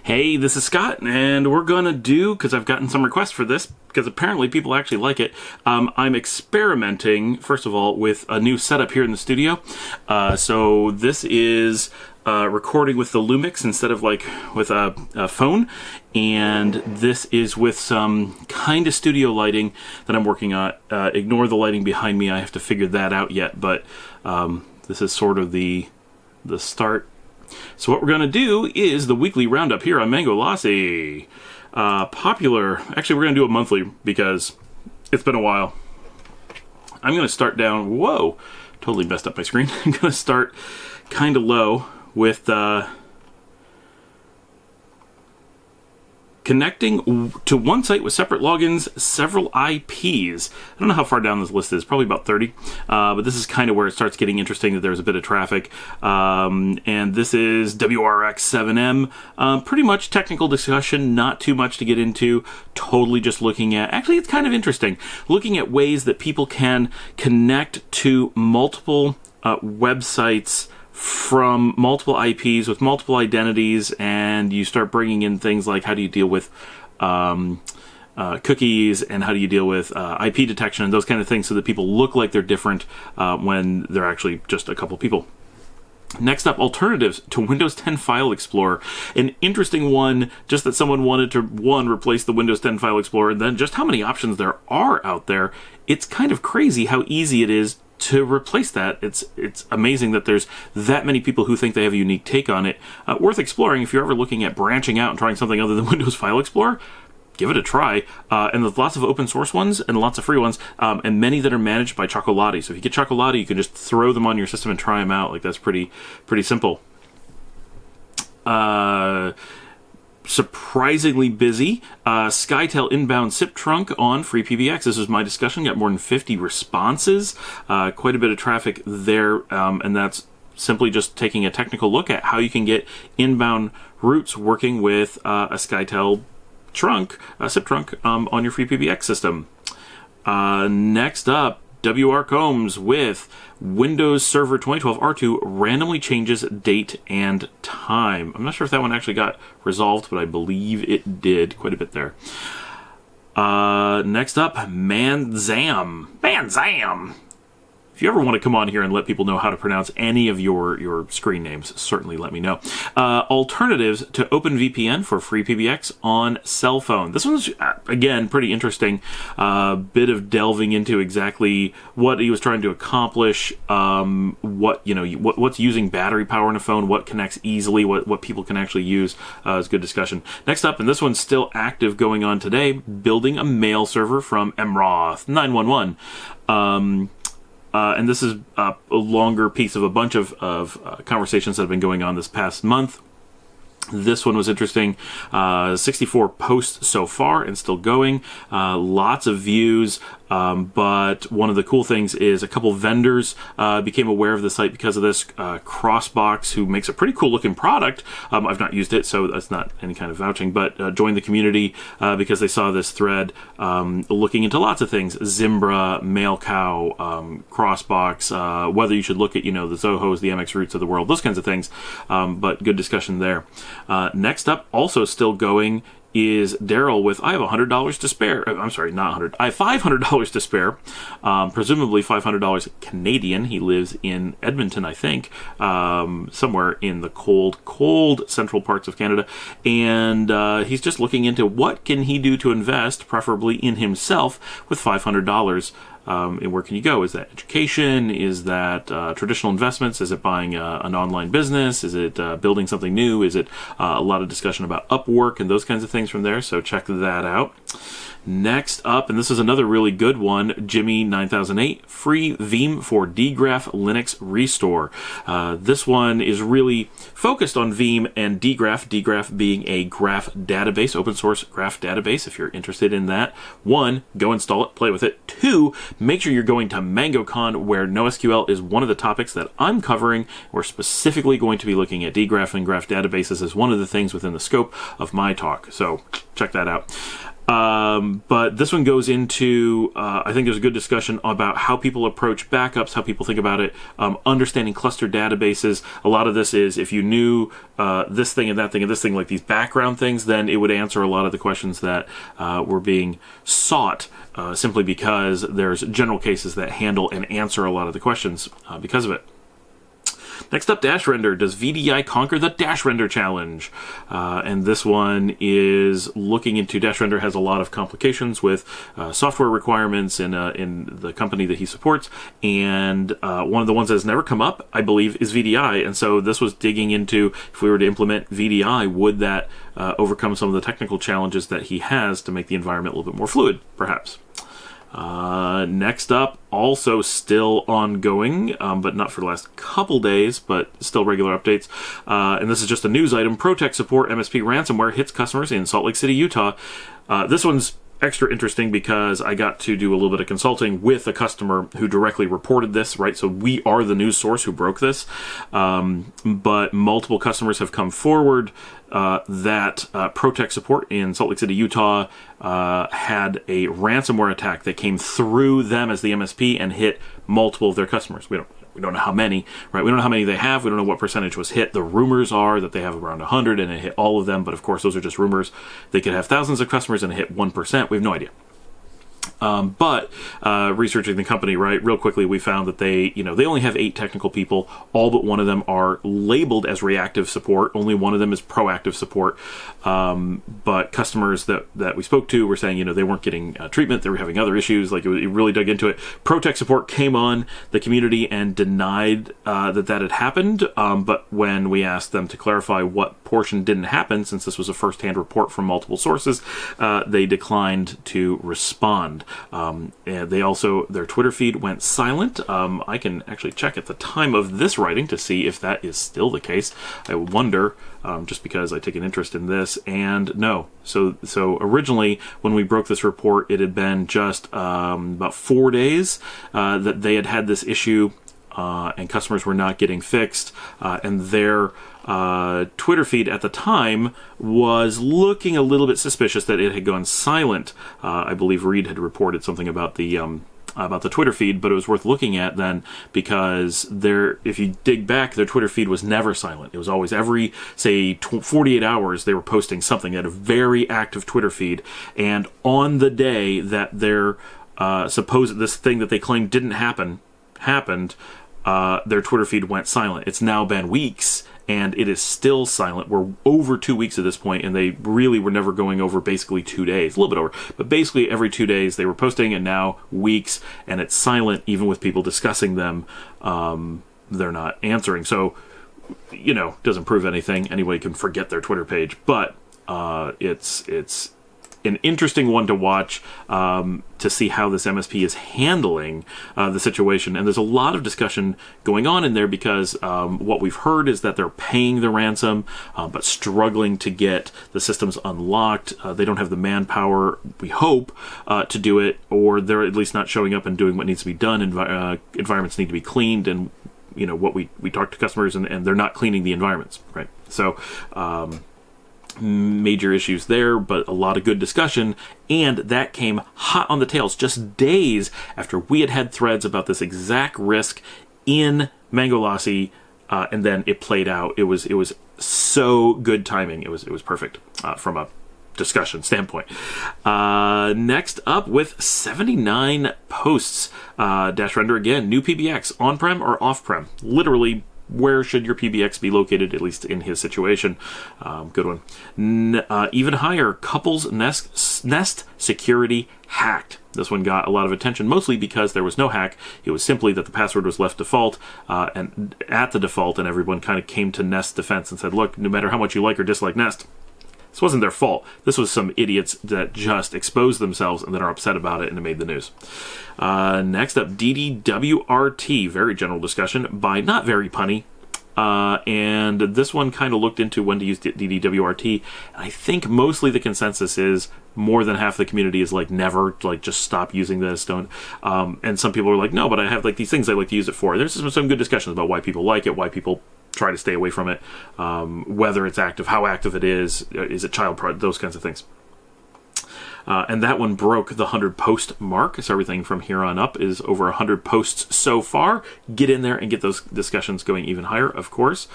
Hey, this is Scott, and we're gonna do, because I've gotten some requests for this, because apparently people actually like it. I'm experimenting, first of all, with a new setup here in the studio. So this is recording with the Lumix instead of like with a phone, and this is with some kind of studio lighting that I'm working on. Ignore the lighting behind me, I have to figure that out yet, but this is sort of the start. So what we're going to do is the weekly roundup here on MangoLassi. Popular, actually we're going to do a monthly because it's been a while. I'm going to start down, whoa, totally messed up my screen. I'm going to start kind of low with connecting to one site with separate logins, several IPs. I don't know how far down this list is, probably about 30, but this is kind of where it starts getting interesting that there's a bit of traffic. And this is WRX7M. Pretty much technical discussion, not too much to get into, totally just looking at, actually it's kind of interesting, looking at ways that people can connect to multiple websites from multiple IPs with multiple identities, and you start bringing in things like how do you deal with cookies and how do you deal with IP detection and those kind of things so that people look like they're different when they're actually just a couple people. Next up, alternatives to Windows 10 File Explorer. An interesting one, just that someone wanted to, one, replace the Windows 10 File Explorer, and then just how many options there are out there. It's kind of crazy how easy it is to replace that. It's amazing that there's that many people who think they have a unique take on it. Worth exploring if you're ever looking at branching out and trying something other than Windows File Explorer. Give it a try. And there's lots of open source ones and lots of free ones, and many that are managed by Chocolati. So if you get Chocolati, you can just throw them on your system and try them out. Like, that's pretty simple. Surprisingly busy. SkyTel inbound SIP trunk on FreePBX. This was my discussion. Got more than 50 responses. Quite a bit of traffic there, and that's simply just taking a technical look at how you can get inbound routes working with a SkyTel trunk, a SIP trunk on your FreePBX system. Next up, WR Combs with Windows Server 2012 R2 randomly changes date and time. I'm not sure if that one actually got resolved, but I believe it did. Quite a bit there. Next up, Manzam. If you ever want to come on here and let people know how to pronounce any of your screen names, certainly let me know. Alternatives to OpenVPN for FreePBX on cell phone. This one's, again, pretty interesting. Bit of delving into exactly what he was trying to accomplish, what's using battery power in a phone, what connects easily, what people can actually use. It's good discussion. Next up, and this one's still active going on today, building a mail server from MROTH 911. And this is a longer piece of a bunch of conversations that have been going on this past month. This one was interesting. 64 posts so far and still going. Lots of views. But one of the cool things is a couple vendors became aware of the site because of this. Crossbox, who makes a pretty cool looking product. I've not used it, so that's not any kind of vouching, but joined the community because they saw this thread looking into lots of things. Zimbra, MailCow, Crossbox, whether you should look at, the Zohos, the MX Roots of the world, those kinds of things. But good discussion there. Next up, also still going, is Daryl with, I have $100 to spare. I'm sorry, not 100. I have $500 to spare. Presumably $500 Canadian. He lives in Edmonton, I think, somewhere in the cold central parts of Canada. And he's just looking into what can he do to invest, preferably in himself, with $500. And where can you go? Is that education? Is that traditional investments? Is it buying an online business? Is it building something new? Is it a lot of discussion about Upwork and those kinds of things from there? So check that out. Next up, and this is another really good one, Jimmy9008, free Veeam for dgraph Linux restore. This one is really focused on Veeam and dgraph being a graph database, open source graph database. If you're interested in that, one, go install it, play with it. Two, make sure you're going to MangoCon, where NoSQL is one of the topics that I'm covering. We're specifically going to be looking at dgraph and graph databases as one of the things within the scope of my talk. So check that out. But this one goes into, I think there's a good discussion about how people approach backups, how people think about it, understanding cluster databases. A lot of this is if you knew this thing and that thing and this thing, like these background things, then it would answer a lot of the questions that were being sought, simply because there's general cases that handle and answer a lot of the questions because of it. Next up, Dash Render. Does VDI conquer the Dash Render challenge? And this one is looking into Dash Render has a lot of complications with software requirements in the company that he supports. And one of the ones that has never come up, I believe, is VDI. And so this was digging into if we were to implement VDI, would that overcome some of the technical challenges that he has to make the environment a little bit more fluid, perhaps? Next up, also still ongoing, but not for the last couple days, but still regular updates. And this is just a news item. Protect support MSP ransomware hits customers in Salt Lake City, Utah. This one's extra interesting because I got to do a little bit of consulting with a customer who directly reported this, right? So we are the news source who broke this. But multiple customers have come forward that Protect support in Salt Lake City, Utah had a ransomware attack that came through them as the MSP and hit multiple of their customers. We don't know how many, right? We don't know how many they have. We don't know what percentage was hit. The rumors are that they have around 100 and it hit all of them. But of course, those are just rumors. They could have thousands of customers and it hit 1%. We have no idea. But researching the company, right, real quickly, we found that they only have 8 technical people. All but one of them are labeled as reactive support. Only one of them is proactive support. But customers that we spoke to were saying, they weren't getting treatment. They were having other issues. Like, it really dug into it. Protect support came on the community and denied that had happened. But when we asked them to clarify what portion didn't happen, since this was a first-hand report from multiple sources, they declined to respond. And they also, their Twitter feed went silent. I can actually check at the time of this writing to see if that is still the case. I wonder, just because I take an interest in this, and no. So originally, when we broke this report, it had been just about 4 days that they had this issue, and customers were not getting fixed, and their Twitter feed at the time was looking a little bit suspicious that it had gone silent. I believe Reed had reported something about the Twitter feed, but it was worth looking at then because if you dig back, their Twitter feed was never silent. It was always every, say, 48 hours they were posting something. They had a very active Twitter feed, and on the day that their this thing that they claimed didn't happened, their Twitter feed went silent. It's now been weeks, and it is still silent. We're over 2 weeks at this point, and they really were never going over basically 2 days. A little bit over, but basically every 2 days they were posting, and now weeks, and it's silent even with people discussing them. They're not answering. So, doesn't prove anything. Anybody can forget their Twitter page, but it's an interesting one to watch to see how this MSP is handling the situation. And there's a lot of discussion going on in there because what we've heard is that they're paying the ransom, but struggling to get the systems unlocked. They don't have the manpower, we hope, to do it, or they're at least not showing up and doing what needs to be done. Environments need to be cleaned, and what we talk to customers, and they're not cleaning the environments, right? So major issues there, but a lot of good discussion, and that came hot on the tails just days after we had threads about this exact risk in MangoLassi, and then it played out. It was so good timing. It was perfect from a discussion standpoint. Next up, with 79 posts, Dash Render again, new PBX, on-prem or off-prem? Literally, where should your PBX be located, at least in his situation? Good one. Even higher, couples Nest security hacked. This one got a lot of attention, mostly because there was no hack. It was simply that the password was left default, and at the default, and everyone kind of came to Nest's defense and said, look, no matter how much you like or dislike Nest, this wasn't their fault. This was some idiots that just exposed themselves and then are upset about it, and it made the news. Next up, DDWRT, very general discussion by not very punny. And this one kind of looked into when to use DDWRT. And I think mostly the consensus is more than half the community is like, never, like, just stop using this, don't. And some people are like, no, but I have like these things I like to use it for. There's some good discussions about why people like it, why people try to stay away from it, whether it's active, how active it is it child pride, those kinds of things. and that one broke the 100 post mark. So everything from here on up is over 100 posts so far. Get in there and get those discussions going even higher, of course.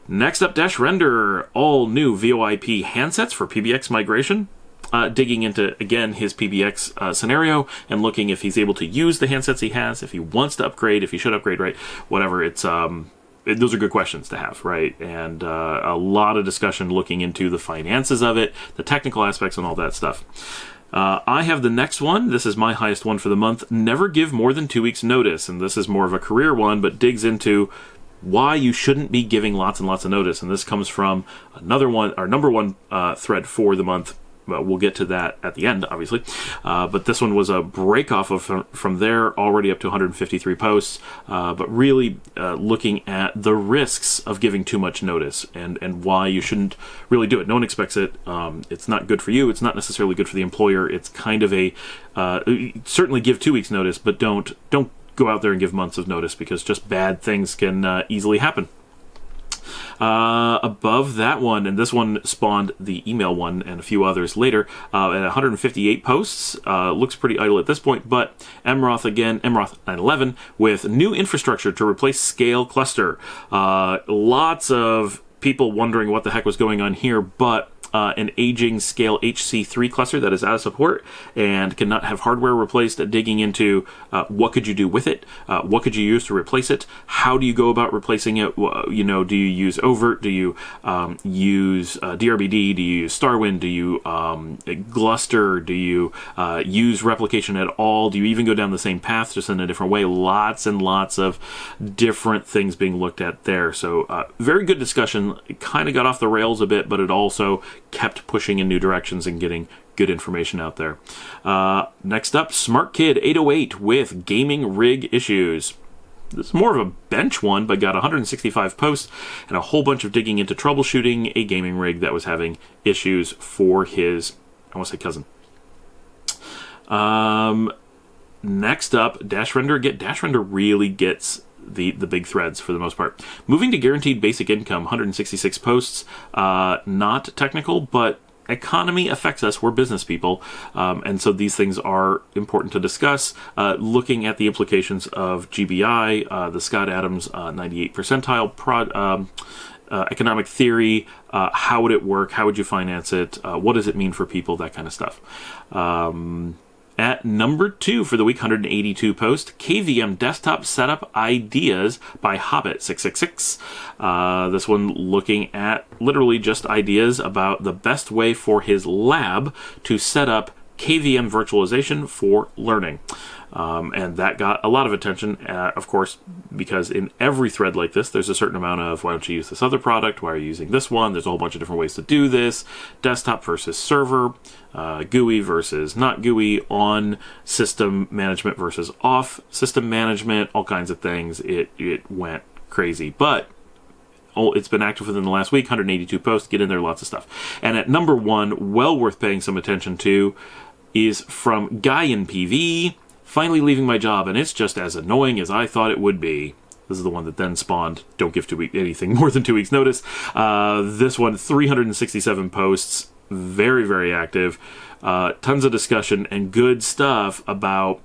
Next up, Dash Render, all new VoIP handsets for PBX migration. Digging into, again, his PBX scenario and looking if he's able to use the handsets he has, if he wants to upgrade, if he should upgrade, right? Whatever. Those are good questions to have, right? And a lot of discussion looking into the finances of it, the technical aspects, and all that stuff. I have the next one. This is my highest one for the month. Never give more than 2 weeks notice. And this is more of a career one, but digs into why you shouldn't be giving lots and lots of notice. And this comes from another one, our number one thread for the month. Well, we'll get to that at the end, obviously. But this one was a break off of from there, already up to 153 posts. But really looking at the risks of giving too much notice and why you shouldn't really do it. No one expects it. It's not good for you. It's not necessarily good for the employer. It's kind of a certainly give 2 weeks notice, but don't go out there and give months of notice, because just bad things can easily happen. Above that one, and this one spawned the email one and a few others later, at 158 posts. Looks pretty idle at this point, but Emroth 911 with new infrastructure to replace Scale Cluster. Lots of people wondering what the heck was going on here, but an aging Scale HC3 cluster that is out of support and cannot have hardware replaced, digging into what could you do with it, what could you use to replace it, how do you go about replacing it, do you use Overt, do you use DRBD, do you use Starwind, do you Gluster, do you use replication at all, do you even go down the same path just in a different way? Lots and lots of different things being looked at there. So very good discussion. It kind of got off the rails a bit, but it also kept pushing in new directions and getting good information out there. Next up, Smart Kid 808 with gaming rig issues. This is more of a bench one, but got 165 posts and a whole bunch of digging into troubleshooting a gaming rig that was having issues for his, I want to say, cousin. Next up, Dash Render. Dash Render really gets the big threads for the most part. Moving to guaranteed basic income, 166 posts. Not technical, but economy affects us. We're business people, and so these things are important to discuss. Looking at the implications of GBI, the Scott Adams 98 percentile economic theory. How would it work? How would you finance it? What does it mean for people? That kind of stuff. At number 2 for the week, 182 post, KVM Desktop Setup Ideas by Hobbit666. This one looking at literally just ideas about the best way for his lab to set up KVM virtualization for learning. And that got a lot of attention, of course, because in every thread like this, there's a certain amount of, why don't you use this other product? Why are you using this one? There's a whole bunch of different ways to do this. Desktop versus server, GUI versus not GUI, on system management versus off system management, all kinds of things. It went crazy. But it's been active within the last week, 182 posts. Get in there, lots of stuff. And at number 1, well worth paying some attention to, is from Guy in PV. Finally leaving my job, and it's just as annoying as I thought it would be. This is the one that then spawned don't give anything more than 2 weeks notice. This one, 367 posts, very, very active. Tons of discussion and good stuff about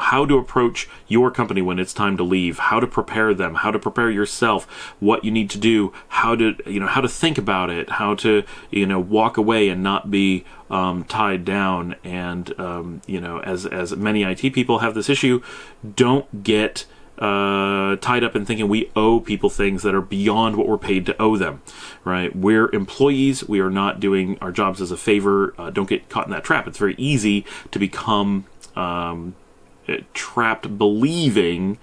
how to approach your company when it's time to leave, how to prepare them, how to prepare yourself, what you need to do, how to think about it, how to, walk away and not be tied down. And, as many IT people have this issue, don't get tied up in thinking we owe people things that are beyond what we're paid to owe them, right? We're employees. We are not doing our jobs as a favor. Don't get caught in that trap. It's very easy to become trapped believing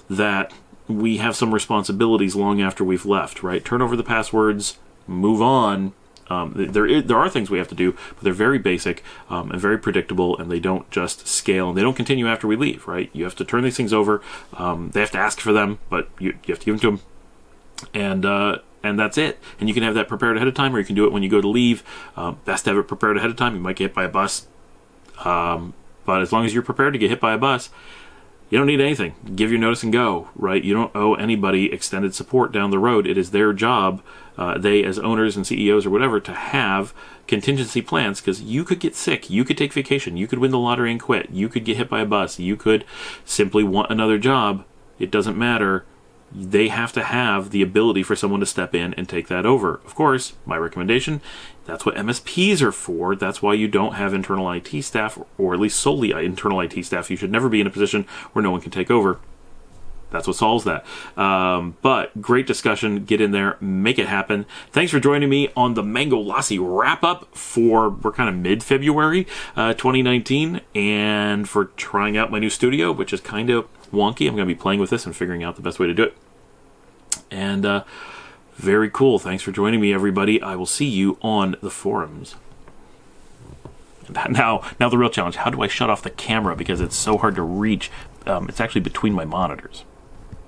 that we have some responsibilities long after we've left, right? Turn over the passwords, move on. There are things we have to do, but they're very basic and very predictable, and they don't just scale, and they don't continue after we leave, right? You have to turn these things over. They have to ask for them, but you have to give them to them. And that's it. And you can have that prepared ahead of time, or you can do it when you go to leave. Best to have it prepared ahead of time. You might get hit by a bus. But as long as you're prepared to get hit by a bus, You don't need anything. Give your notice and go, right? You don't owe anybody extended support down the road. It is their job, they as owners and CEOs or whatever, to have contingency plans, because you could get sick, you could take vacation, you could win the lottery and quit, you could get hit by a bus, you could simply want another job. It doesn't matter. They have to have the ability for someone to step in and take that over. Of course, my recommendation, that's what MSPs are for. That's why you don't have internal IT staff, or at least solely internal IT staff. You should never be in a position where no one can take over. That's what solves that. But great discussion. Get in there. Make it happen. Thanks for joining me on the MangoLassi wrap-up we're kind of mid-February 2019, and for trying out my new studio, which is kind of wonky. I'm going to be playing with this and figuring out the best way to do it. And very cool. Thanks for joining me, everybody. I will see you on the forums. Now the real challenge. How do I shut off the camera? Because it's so hard to reach. It's actually between my monitors.